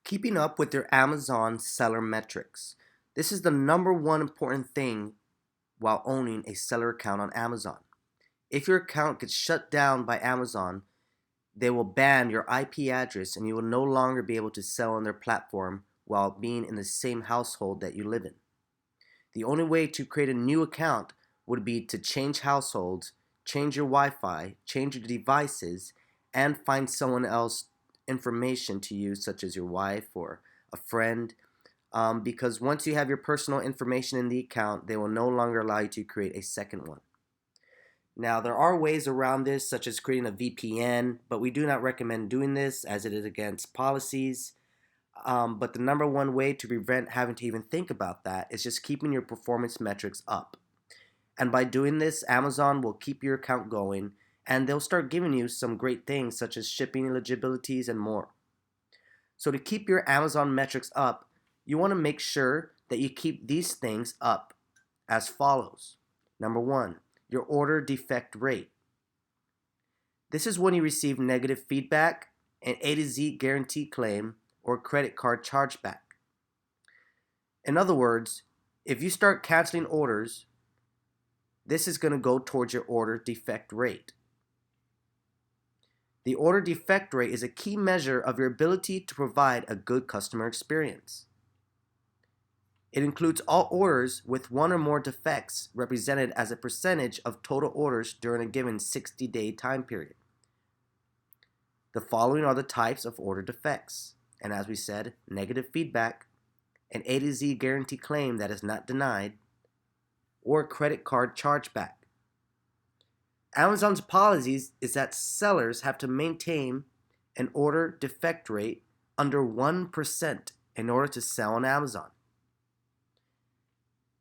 Keeping up with your Amazon seller metrics. This is the number one important thing while owning a seller account on Amazon. If your account gets shut down by Amazon, they will ban your IP address and you will no longer be able to sell on their platform while being in the same household that you live in. The only way to create a new account would be to change households, change your Wi-Fi, change your devices, and find someone else information to use, such as your wife or a friend. Because once you have your personal information in the account, they will no longer allow you to create a second one. Now, there are ways around this, such as creating a VPN, but we do not recommend doing this as it is against policies. But the number one way to prevent having to even think about that is just keeping your performance metrics up. And by doing this, Amazon will keep your account going and they'll start giving you some great things such as shipping eligibilities and more. So to keep your Amazon metrics up, you want to make sure that you keep these things up as follows. Number one, your order defect rate. This is when you receive negative feedback, an A to Z guarantee claim, or credit card chargeback. In other words, if you start canceling orders, this is going to go towards your order defect rate. The order defect rate is a key measure of your ability to provide a good customer experience. It includes all orders with one or more defects represented as a percentage of total orders during a given 60-day time period. The following are the types of order defects. And as we said, negative feedback, an A to Z guarantee claim that is not denied, or credit card chargeback. Amazon's policies is that sellers have to maintain an order defect rate under 1% in order to sell on Amazon.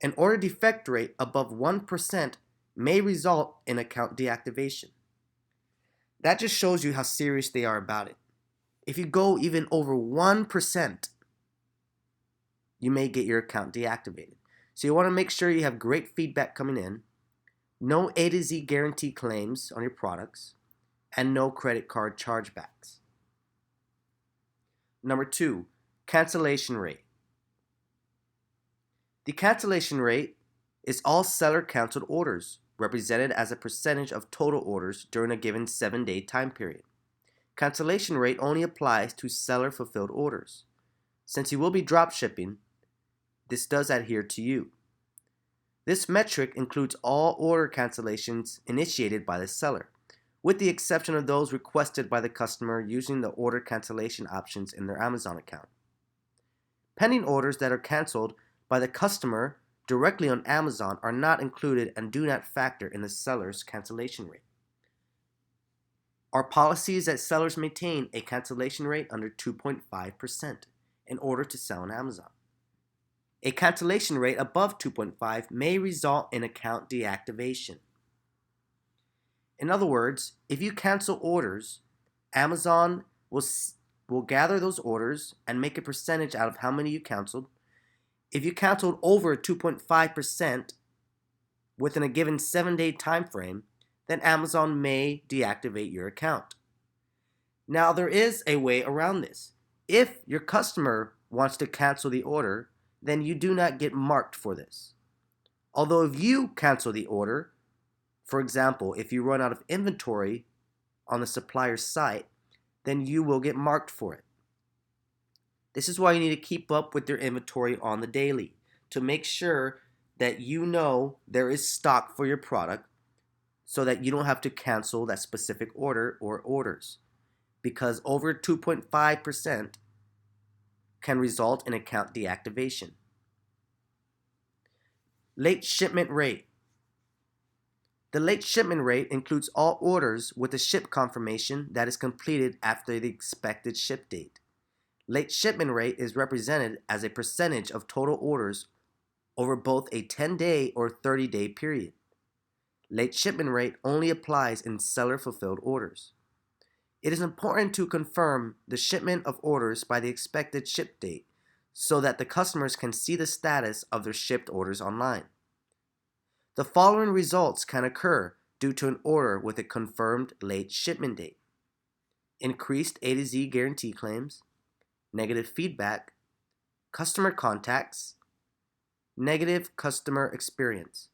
An order defect rate above 1% may result in account deactivation. That just shows you how serious they are about it. If you go even over 1%, you may get your account deactivated. So you want to make sure you have great feedback coming in, no A to Z guarantee claims on your products, and no credit card chargebacks. Number two, cancellation rate. The cancellation rate is all seller canceled orders, represented as a percentage of total orders during a given 7-day time period. Cancellation rate only applies to seller fulfilled orders. Since you will be drop shipping, this does adhere to you. This metric includes all order cancellations initiated by the seller, with the exception of those requested by the customer using the order cancellation options in their Amazon account. Pending orders that are canceled by the customer directly on Amazon are not included and do not factor in the seller's cancellation rate. Our policy is that sellers maintain a cancellation rate under 2.5% in order to sell on Amazon. A cancellation rate above 2.5 may result in account deactivation. In other words, if you cancel orders, Amazon will gather those orders and make a percentage out of how many you canceled. If you canceled over 2.5% within a given 7-day time frame, then Amazon may deactivate your account. Now, there is a way around this. If your customer wants to cancel the order, then you do not get marked for this. Although if you cancel the order, for example, if you run out of inventory on the supplier's site, then you will get marked for it. This is why you need to keep up with your inventory on the daily to make sure that you know there is stock for your product so that you don't have to cancel that specific order or orders, because over 2.5% can result in account deactivation. Late shipment rate. The late shipment rate includes all orders with a ship confirmation that is completed after the expected ship date. Late shipment rate is represented as a percentage of total orders over both a 10-day or 30-day period. Late shipment rate only applies in seller fulfilled orders. It is important to confirm the shipment of orders by the expected ship date so that the customers can see the status of their shipped orders online. The following results can occur due to an order with a confirmed late shipment date: increased A to Z guarantee claims, negative feedback, customer contacts, negative customer experience.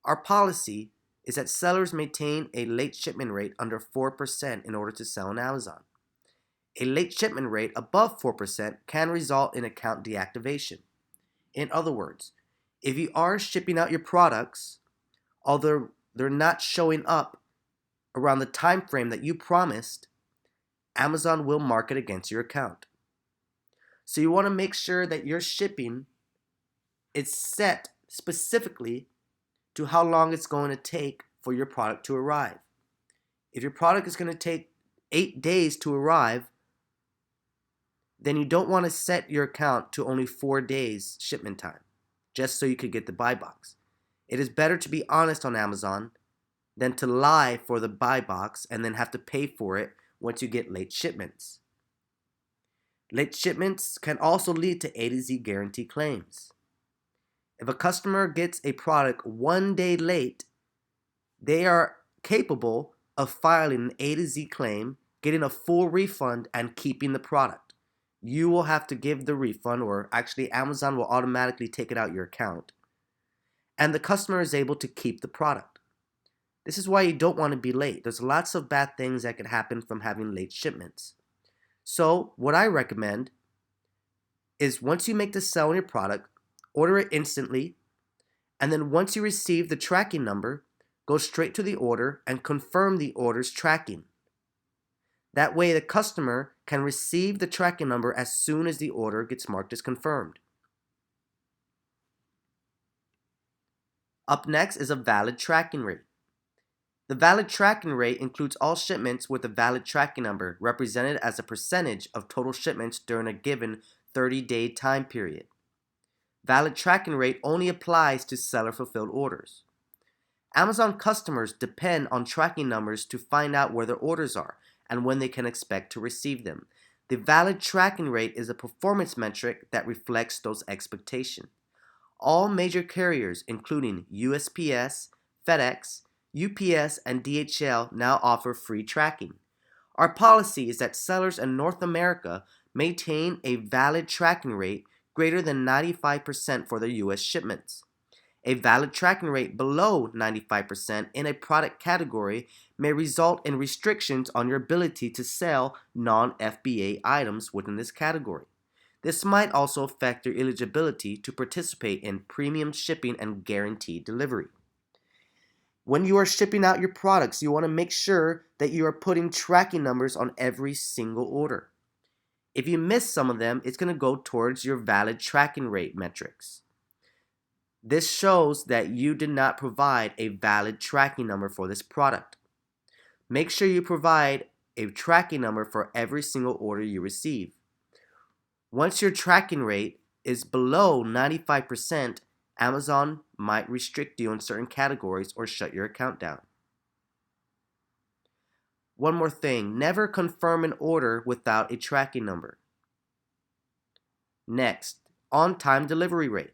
Our policy is that sellers maintain a late shipment rate under 4% in order to sell on Amazon. A late shipment rate above 4% can result in account deactivation. In other words, if you are shipping out your products, although they're not showing up around the time frame that you promised, Amazon will mark it against your account. So you want to make sure that your shipping is set specifically to how long it's going to take for your product to arrive. If your product is going to take 8 days to arrive, then you don't want to set your account to only 4 days shipment time, just so you could get the buy box. It is better to be honest on Amazon than to lie for the buy box and then have to pay for it once you get late shipments. Late shipments can also lead to A to Z guarantee claims. If a customer gets a product 1 day late, they are capable of filing an A to Z claim, getting a full refund, and keeping the product. You will have to give the refund, or actually Amazon will automatically take it out your account, and the customer is able to keep the product. This is why you don't want to be late. There's lots of bad things that can happen from having late shipments. So what I recommend is once you make the sale on your product, order it instantly, and then once you receive the tracking number, go straight to the order and confirm the order's tracking. That way the customer can receive the tracking number as soon as the order gets marked as confirmed. Up next is a valid tracking rate. The valid tracking rate includes all shipments with a valid tracking number, represented as a percentage of total shipments during a given 30-day time period. Valid tracking rate only applies to seller-fulfilled orders. Amazon customers depend on tracking numbers to find out where their orders are and when they can expect to receive them. The valid tracking rate is a performance metric that reflects those expectations. All major carriers, including USPS, FedEx, UPS, and DHL, now offer free tracking. Our policy is that sellers in North America maintain a valid tracking rate greater than 95% for their U.S. shipments. A valid tracking rate below 95% in a product category may result in restrictions on your ability to sell non-FBA items within this category. This might also affect your eligibility to participate in premium shipping and guaranteed delivery. When you are shipping out your products, you want to make sure that you are putting tracking numbers on every single order. If you miss some of them, it's going to go towards your valid tracking rate metrics. This shows that you did not provide a valid tracking number for this product. Make sure you provide a tracking number for every single order you receive. Once your tracking rate is below 95%, Amazon might restrict you in certain categories or shut your account down. One more thing, never confirm an order without a tracking number. Next, on-time delivery rate.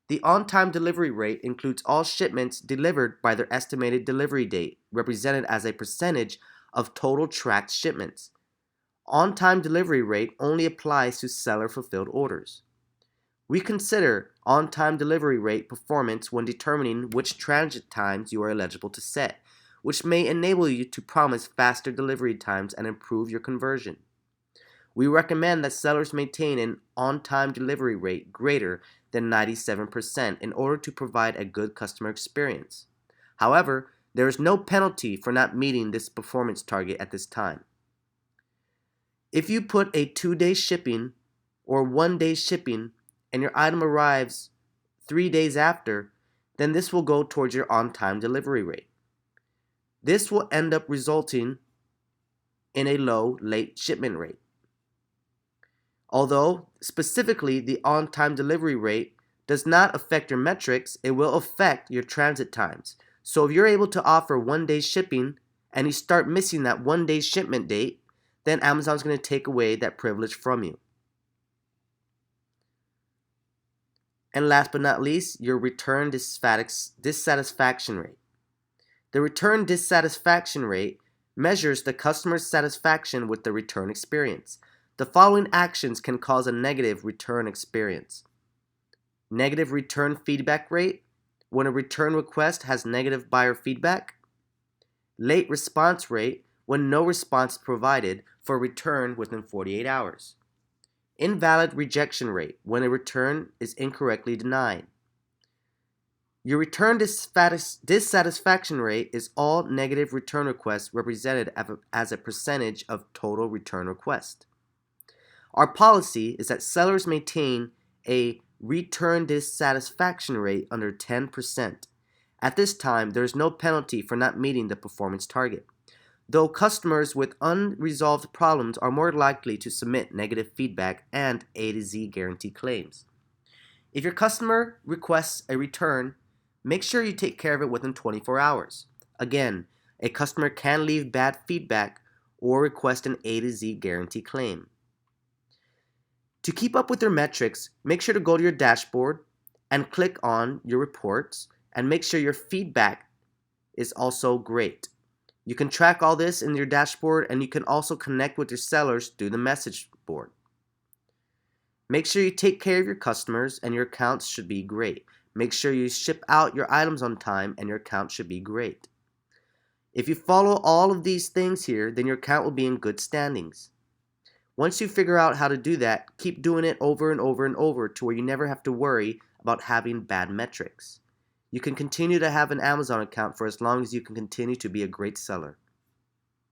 The on-time delivery rate includes all shipments delivered by their estimated delivery date, represented as a percentage of total tracked shipments. On-time delivery rate only applies to seller-fulfilled orders. We consider on-time delivery rate performance when determining which transit times you are eligible to set, which may enable you to promise faster delivery times and improve your conversion. We recommend that sellers maintain an on-time delivery rate greater than 97% in order to provide a good customer experience. However, there is no penalty for not meeting this performance target at this time. If you put a 2-day shipping or 1-day shipping and your item arrives 3 days after, then this will go towards your on-time delivery rate. This will end up resulting in a low late shipment rate. Although specifically the on-time delivery rate does not affect your metrics, it will affect your transit times. So if you're able to offer 1-day shipping and you start missing that 1-day shipment date, then Amazon's going to take away that privilege from you. And last but not least, your return dissatisfaction rate. The return dissatisfaction rate measures the customer's satisfaction with the return experience. The following actions can cause a negative return experience. Negative return feedback rate, when a return request has negative buyer feedback. Late response rate, when no response is provided for a return within 48 hours. Invalid rejection rate, when a return is incorrectly denied. Your return dissatisfaction rate is all negative return requests represented as a percentage of total return requests. Our policy is that sellers maintain a return dissatisfaction rate under 10%. At this time, there is no penalty for not meeting the performance target, though customers with unresolved problems are more likely to submit negative feedback and A to Z guarantee claims. If your customer requests a return, make sure you take care of it within 24 hours. Again, a customer can leave bad feedback or request an A to Z guarantee claim. To keep up with your metrics, make sure to go to your dashboard and click on your reports and make sure your feedback is also great. You can track all this in your dashboard, and you can also connect with your sellers through the message board. Make sure you take care of your customers, and your accounts should be great. Make sure you ship out your items on time, and your account should be great. If you follow all of these things here, then your account will be in good standings. Once you figure out how to do that, keep doing it over and over and over to where you never have to worry about having bad metrics. You can continue to have an Amazon account for as long as you can continue to be a great seller.